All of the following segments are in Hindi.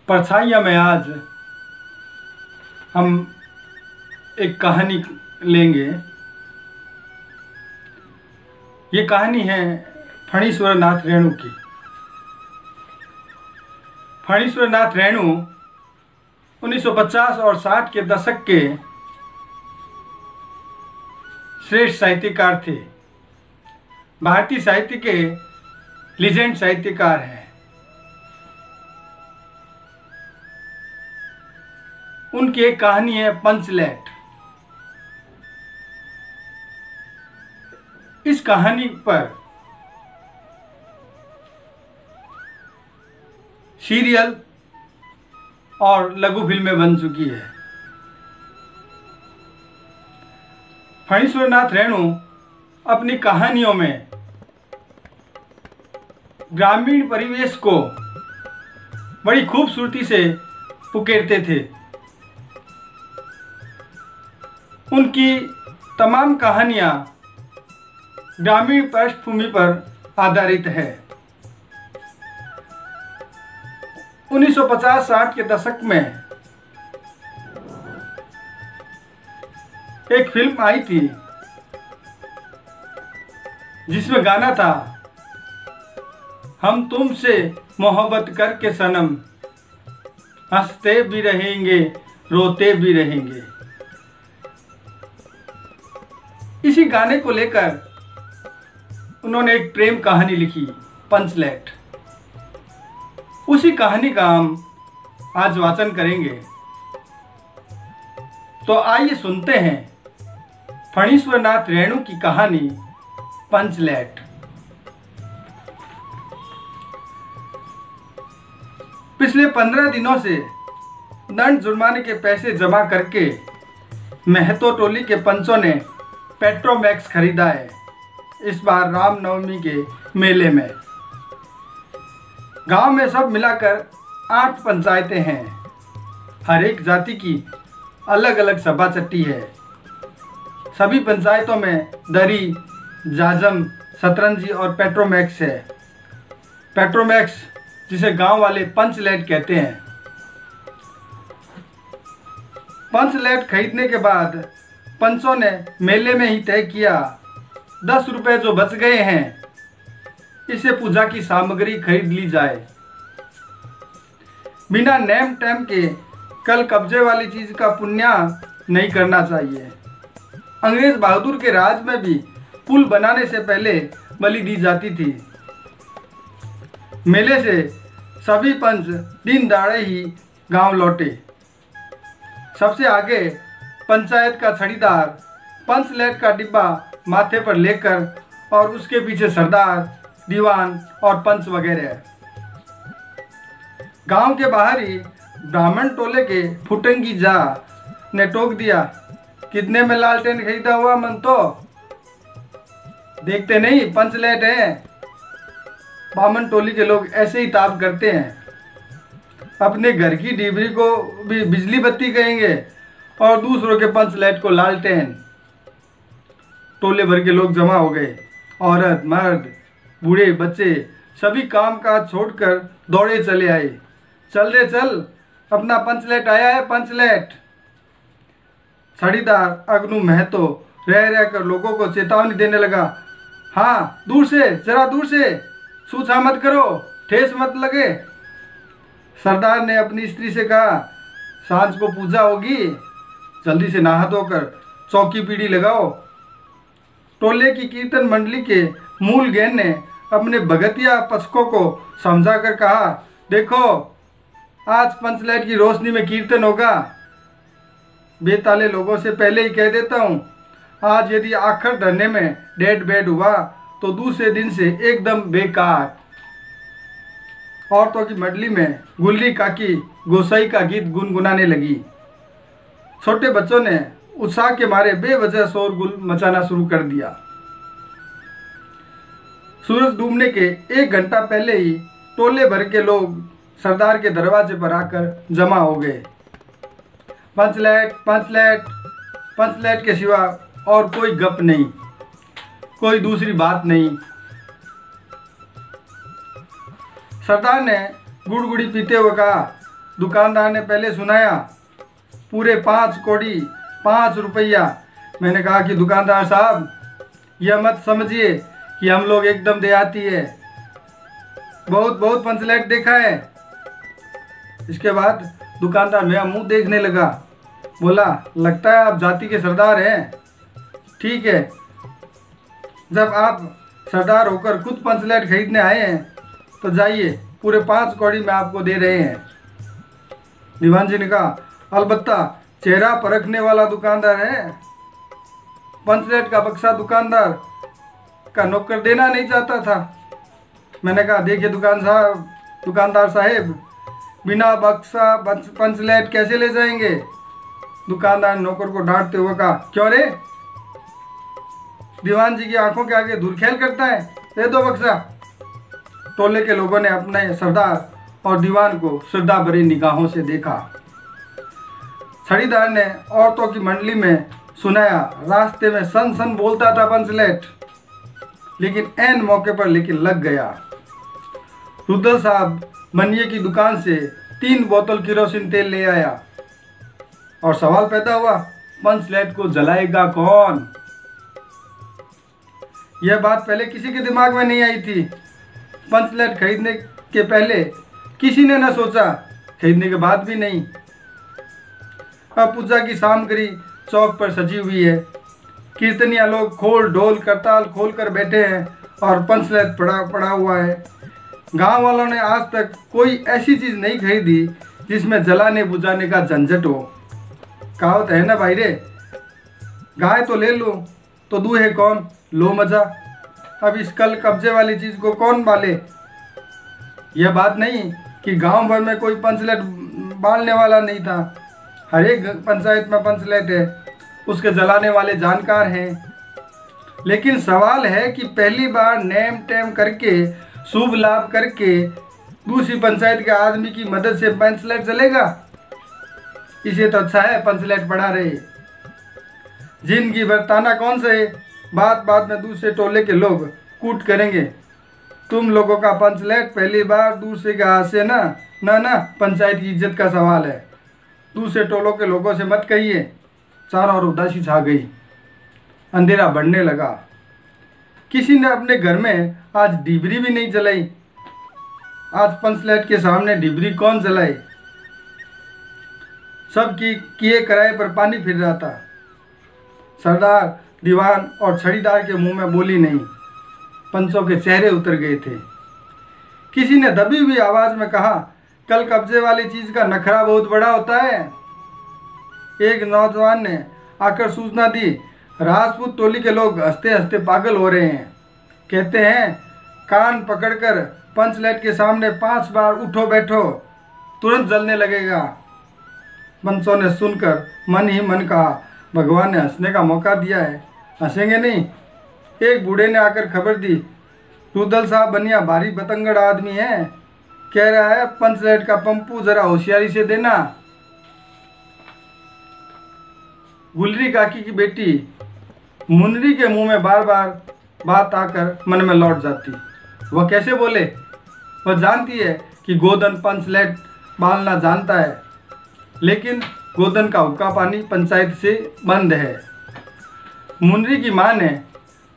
परछाइयाँ में आज हम एक कहानी लेंगे। ये कहानी है फणीश्वरनाथ रेणु की। फणीश्वरनाथ रेणु 1950 और 60 के दशक के श्रेष्ठ साहित्यकार थे। भारतीय साहित्य के लीजेंड साहित्यकार हैं। उनकी एक कहानी है पंचलैट। इस कहानी पर सीरियल और लघु फिल्में बन चुकी है। फणीश्वरनाथ रेणु अपनी कहानियों में ग्रामीण परिवेश को बड़ी खूबसूरती से उकेरते थे। उनकी तमाम कहानियाँ ग्रामीण पृष्ठभूमि पर आधारित है। 1950-60 के दशक में एक फिल्म आई थी जिसमें गाना था, हम तुमसे मोहब्बत करके सनम, हंसते भी रहेंगे रोते भी रहेंगे। इसी गाने को लेकर उन्होंने एक प्रेम कहानी लिखी, पंचलैट। उसी कहानी का हम आज वाचन करेंगे। तो आइए सुनते हैं फणीश्वरनाथ रेणु की कहानी पंचलैट। पिछले 15 दिनों से दंड जुर्माने के पैसे जमा करके महतो टोली के पंचों ने पेट्रोमैक्स खरीदा है। इस बार रामनवमी के मेले में गांव में सब मिलाकर 8 पंचायतें हैं। हर एक जाति की अलग अलग सभा चट्टी है। सभी पंचायतों में दरी, जाजम, शतरंजी और पेट्रोमैक्स है। पेट्रोमैक्स जिसे गांव वाले पंचलैट कहते हैं। पंचलैट खरीदने के बाद पंचों ने मेले में ही तय किया, 10 रुपए जो बच गए हैं इसे पूजा की सामग्री खरीद ली जाए। बिना नेम टेम के कल कब्जे वाली चीज का पुण्य नहीं करना चाहिए। अंग्रेज बहादुर के राज में भी पुल बनाने से पहले बलि दी जाती थी। मेले से सभी पंच दिन दहाड़े ही गांव लौटे। सबसे आगे पंचायत का छड़ीदार पंचलैट का डिब्बा माथे पर लेकर और उसके पीछे सरदार, दीवान और पंच वगैरह। गांव के बाहर ही ब्राह्मण टोले के फुटंगी जा ने टोक दिया, कितने में लालटेन खरीदा हुआ मन तो देखते नहीं, पंचलैट है। ब्राह्मण टोली के लोग ऐसे ही ताप करते हैं। अपने घर की डिबरी को भी बिजली बत्ती कहेंगे और दूसरों के पंचलैट को लालटेन। टोले भर के लोग जमा हो गए। औरत, मर्द, बूढ़े, बच्चे सभी काम काज छोड़कर दौड़े चले आए। चल रे चल, अपना पंचलैट आया है, पंचलैट। छड़ीदार अग्नु महतो रह रहकर लोगों को चेतावनी देने लगा, हाँ दूर से, जरा दूर से, छूछा मत करो, ठेस मत लगे। सरदार ने अपनी स्त्री से कहा, सांझ को पूजा होगी, जल्दी से नहा धोकर चौकी पीढ़ी लगाओ। टोले की कीर्तन मंडली के मूल गैन ने अपने भगतिया पचकों को समझाकर कहा, देखो आज पंचलैट की रोशनी में कीर्तन होगा। बेताले लोगों से पहले ही कह देता हूँ, आज यदि आखिर धरने में डेड बेड हुआ तो दूसरे दिन से एकदम बेकार। औरतों की मंडली में गुल्ली काकी गोसाई का गीत गुनगुनाने लगी। छोटे बच्चों ने उत्साह के मारे बेवजह शोरगुल मचाना शुरू कर दिया। सूरज डूबने के 1 घंटा पहले ही टोले भर के लोग सरदार के दरवाजे पर आकर जमा हो गए। पंचलैट, पंचलैट, पंचलैट के सिवा और कोई गप नहीं, कोई दूसरी बात नहीं। सरदार ने गुड़गुड़ी पीते हुए कहा, दुकानदार ने पहले सुनाया, पूरे 5 कौड़ी 5 रुपया। मैंने कहा कि दुकानदार साहब, यह मत समझिए कि हम लोग एकदम देहाती है, बहुत बहुत पंचलेट देखा है। इसके बाद दुकानदार मेरा मुंह देखने लगा, बोला लगता है आप जाति के सरदार हैं। ठीक है, जब आप सरदार होकर खुद पंचलेट खरीदने आए हैं तो जाइए, पूरे 5 कौड़ी में आपको दे रहे हैं। दीवान जी ने कहा, अलबत्ता चेहरा परखने वाला दुकानदार है, पंचलेट का बक्सा दुकानदार का नौकर देना नहीं चाहता था। मैंने कहा देखिए दुकानदार साहेब, बिना बक्सा पंचलेट कैसे ले जाएंगे। दुकानदार नौकर को डांटते हुए कहा, क्यों रे, दीवान जी की आंखों के आगे धुरखेल करता है, दे दो बक्सा। टोले के लोगों ने अपने सरदार और दीवान को श्रद्धा भरी निगाहों से देखा। छड़ीदार ने औरतों की मंडली में सुनाया, रास्ते में सन सन बोलता था पंचलेट, लेकिन ऐन मौके पर लेकिन लग गया। रुद्र साहब मनिये की दुकान से 3 बोतल केरोसिन तेल ले आया और सवाल पैदा हुआ, पंचलेट को जलाएगा कौन। यह बात पहले किसी के दिमाग में नहीं आई थी। पंचलेट खरीदने के पहले किसी ने न सोचा, खरीदने के बाद भी नहीं। अब पूजा की सामग्री चौक पर सजी हुई है, कीर्तनिया लोग खोल ढोल करताल खोल कर बैठे हैं और पंचलेट पड़ा हुआ है। गांव वालों ने आज तक कोई ऐसी चीज़ नहीं खरीदी जिसमें जलाने बुझाने का झंझट हो। कहावत है ना भाई रे, गाय तो ले लो तो दूहे कौन, लो मजा। अब इस कल कब्जे वाली चीज़ को कौन बाले। यह बात नहीं कि गांव भर में कोई पंचलेट बालने वाला नहीं था, हर एक पंचायत में पंचलेट है, उसके जलाने वाले जानकार हैं। लेकिन सवाल है कि पहली बार नेम टेम करके शुभ लाभ करके दूसरी पंचायत के आदमी की मदद से पंचलेट जलेगा। इसे तो अच्छा है पंचलेट पड़ा रहे, जिंदगी भर ताना कौन सहे। बात बात में दूसरे टोले के लोग कूट करेंगे, तुम लोगों का पंचलेट पहली बार दूसरे के हाथ से ना पंचायत की इज्जत का सवाल है। दूसरे टोलों के लोगों से मत कहिए। चारों ओर उदासी छा गई, अंधेरा बढ़ने लगा। किसी ने अपने घर में आज डिबरी भी नहीं जलाई। आज पंचलेट के सामने डिबरी कौन जलाए। सब की किए किराए पर पानी फिर रहा था। सरदार, दीवान और छड़ीदार के मुंह में बोली नहीं, पंचों के चेहरे उतर गए थे। किसी ने दबी हुई आवाज में कहा, कल कब्जे वाली चीज का नखरा बहुत बड़ा होता है। एक नौजवान ने आकर सूचना दी, राजपूत टोली के लोग हंसते हंसते पागल हो रहे हैं। कहते हैं कान पकड़कर पंचलेट के सामने 5 बार उठो बैठो, तुरंत जलने लगेगा। पंचों ने सुनकर मन ही मन कहा, भगवान ने हंसने का मौका दिया है, हंसेंगे नहीं। एक बूढ़े ने आकर खबर दी, रुदल साहब बनिया भारी बतंगड़ आदमी है, कह रहा है पंचलेट का पंपू जरा होशियारी से देना। गुलरी काकी की बेटी मुनरी के मुंह में बार बार बात आकर मन में लौट जाती। वह कैसे बोले। वह जानती है कि गोदन पंचलेट बालना जानता है, लेकिन गोदन का हुक्का पानी पंचायत से बंद है। मुनरी की मां ने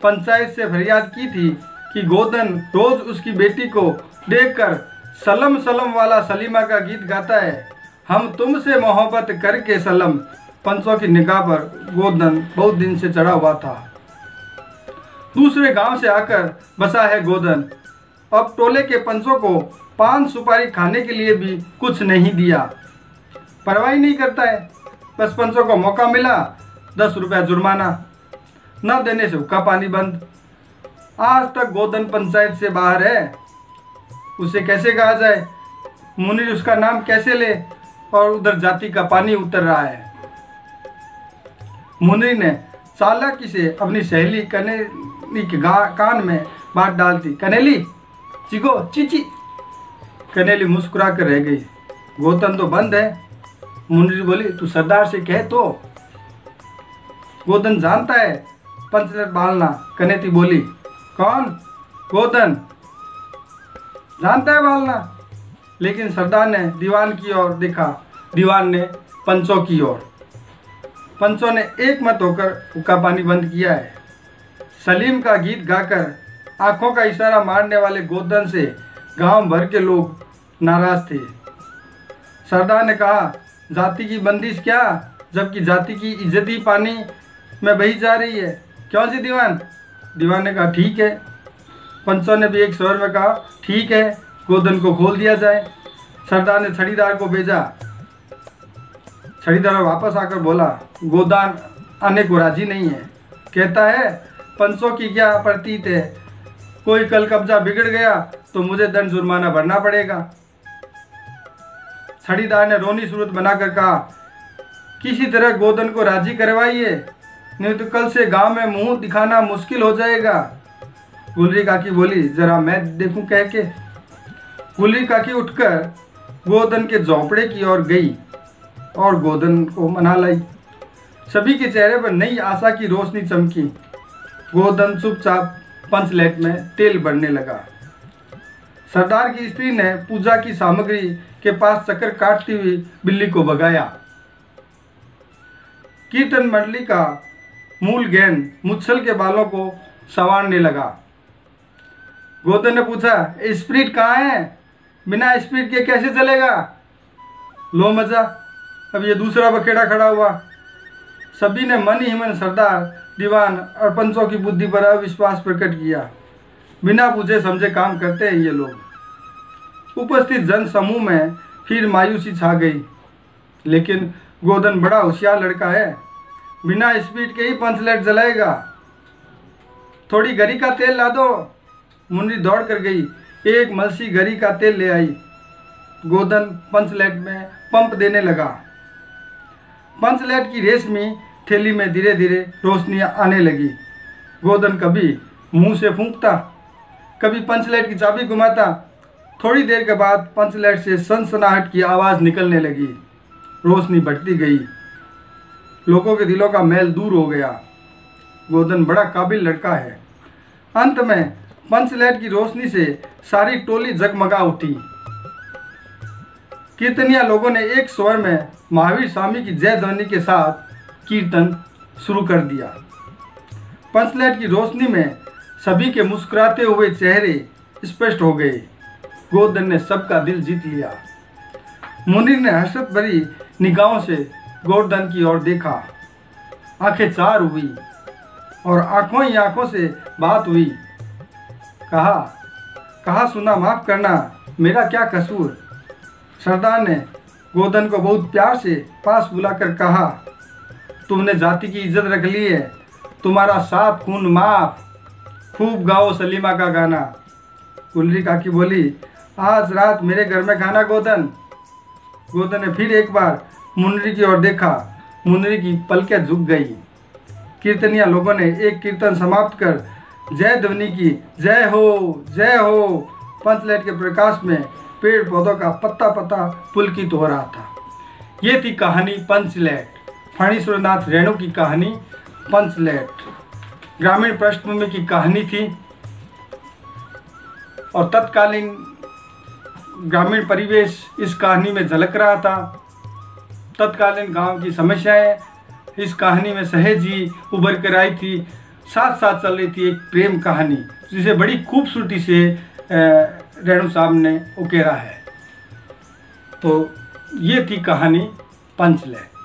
पंचायत से फरियाद की थी कि गोदन रोज उसकी बेटी को देखकर सलम सलम वाला सलीमा का गीत गाता है, हम तुमसे मोहब्बत करके सलम। पंचों की निगाह पर गोदन बहुत दिन से चढ़ा हुआ था। दूसरे गांव से आकर बसा है गोदन। अब टोले के पंचों को पान सुपारी खाने के लिए भी कुछ नहीं दिया, परवाह नहीं करता है। बस पंचों को मौका मिला 10 रुपया जुर्माना, न देने से हुक्का पानी बंद। आज तक गोदन पंचायत से बाहर है, उसे कैसे कहा जाए, मुनीर उसका नाम कैसे ले, और उधर जाति का पानी उतर रहा है। मुनीर ने चालाकी से अपनी सहेली कनेली के कान में बात डालती, कनेली चिगो चीची। कनेली मुस्कुरा कर रह गई। गोदन तो बंद है। मुनीर बोली, तू सरदार से कह तो। गोदन जानता है पंचलेट बालना। कनेती बोली, कौन? गोदन जानता है बालना। लेकिन सरदार ने दीवान की ओर देखा, दीवान ने पंचों की ओर। पंचों ने एक मत होकर हुक्का पानी बंद किया है। सलीम का गीत गाकर आंखों का इशारा मारने वाले गोवर्धन से गांव भर के लोग नाराज थे। सरदार ने कहा, जाति की बंदिश क्या, जबकि जाति की इज्जत ही पानी में बही जा रही है। क्यों जी दीवान? दीवान ने कहा, ठीक है। पंचों ने भी एक स्वर में कहा, ठीक है, गोवर्धन को खोल दिया जाए। सरदार ने छड़ीदार को भेजा। छड़ीदार वापस आकर बोला, गोवर्धन आने को राजी नहीं है। कहता है, पंचों की क्या प्रतीत है, कोई कल कब्जा बिगड़ गया तो मुझे दंड जुर्माना भरना पड़ेगा। छड़ीदार ने रोनी सूरत बनाकर कहा, किसी तरह गोवर्धन को राजी करवाइए, नहीं तो कल से गांव में मुंह दिखाना मुश्किल हो जाएगा। गुलरी काकी बोली, जरा मैं देखूं कह के। गुलरी काकी उठकर गोवर्धन के झोंपड़े की ओर गई और गोवर्धन को मना लाई। सभी के चेहरे पर नई आशा की रोशनी चमकी। गोवर्धन चुपचाप पंचलेट में तेल भरने लगा। सरदार की स्त्री ने पूजा की सामग्री के पास चक्कर काटती हुई बिल्ली को भगाया। कीर्तन मंडली का मूल गैन मुच्छल के बालों को संवारने लगा। गोवर्धन ने पूछा, स्पिरिट कहाँ है? बिना स्पिरिट के कैसे चलेगा? लो मजा, अब ये दूसरा बखेड़ा खड़ा हुआ। सभी ने मन ही मन सरदार, दीवान और पंचों की बुद्धि पर अविश्वास प्रकट किया। बिना पूछे समझे काम करते हैं ये लोग। उपस्थित जन समूह में फिर मायूसी छा गई। लेकिन गोवर्धन बड़ा होशियार लड़का है, बिना स्पीड के ही पंचलेट जलाएगा। थोड़ी गरी का तेल ला दो। मुन्नी दौड़ कर गई, एक मलसी गरी का तेल ले आई। गोवर्धन पंचलेट में पंप देने लगा। पंचलेट की रेशमी थैली में धीरे धीरे रोशनी आने लगी। गोवर्धन कभी मुंह से फूंकता, कभी पंचलेट की चाबी घुमाता। थोड़ी देर के बाद पंचलेट से सनसनाहट की आवाज़ निकलने लगी। रोशनी बढ़ती गई, लोगों के दिलों का मैल दूर हो गया। गोवर्धन बड़ा काबिल लड़का है। अंत में पंचलेट की रोशनी से सारी टोली जगमगा उठी। कीर्तनिया लोगों ने एक स्वर में महावीर स्वामी की जय ध्वनि के साथ कीर्तन शुरू कर दिया। पंचलेट की रोशनी में सभी के मुस्कुराते हुए चेहरे स्पष्ट हो गए। गोवर्धन ने सबका दिल जीत लिया। मुनीर ने हर्षत भरी निगाहों से गोवर्धन की ओर देखा। आंखें चार हुई और आंखों ही आंखों से बात हुई। कहा सुना, माफ करना, मेरा क्या कसूर। सरदार ने गोवर्धन को बहुत प्यार से पास बुलाकर कहा, तुमने जाति की इज्जत रख ली है, तुम्हारा 7 खून माफ। खूब गाओ सलीमा का गाना। गुलरी काकी बोली, आज रात मेरे घर में खाना गोवर्धन। गोवर्धन ने फिर एक बार मुन्नी की ओर देखा। मुन्नी की पलकें झुक गई। कीर्तनिया लोगों ने एक कीर्तन समाप्त कर जय ध्वनि की। जय हो, जय हो। पंचलेट के प्रकाश में पेड़ पौधों का पत्ता पत्ता पुलकित हो रहा था। ये थी कहानी पंचलेट। फणीश्वरनाथ रेणु की कहानी पंचलेट ग्रामीण पृष्ठभूमि की कहानी थी और तत्कालीन ग्रामीण परिवेश इस कहानी में झलक रहा था। तत्कालीन गांव की समस्याएं इस कहानी में सहज ही उभर कर आई थी। साथ साथ चल रही थी एक प्रेम कहानी, जिसे बड़ी खूबसूरती से रेणु साहब ने उकेरा है। तो ये थी कहानी पंचलेट।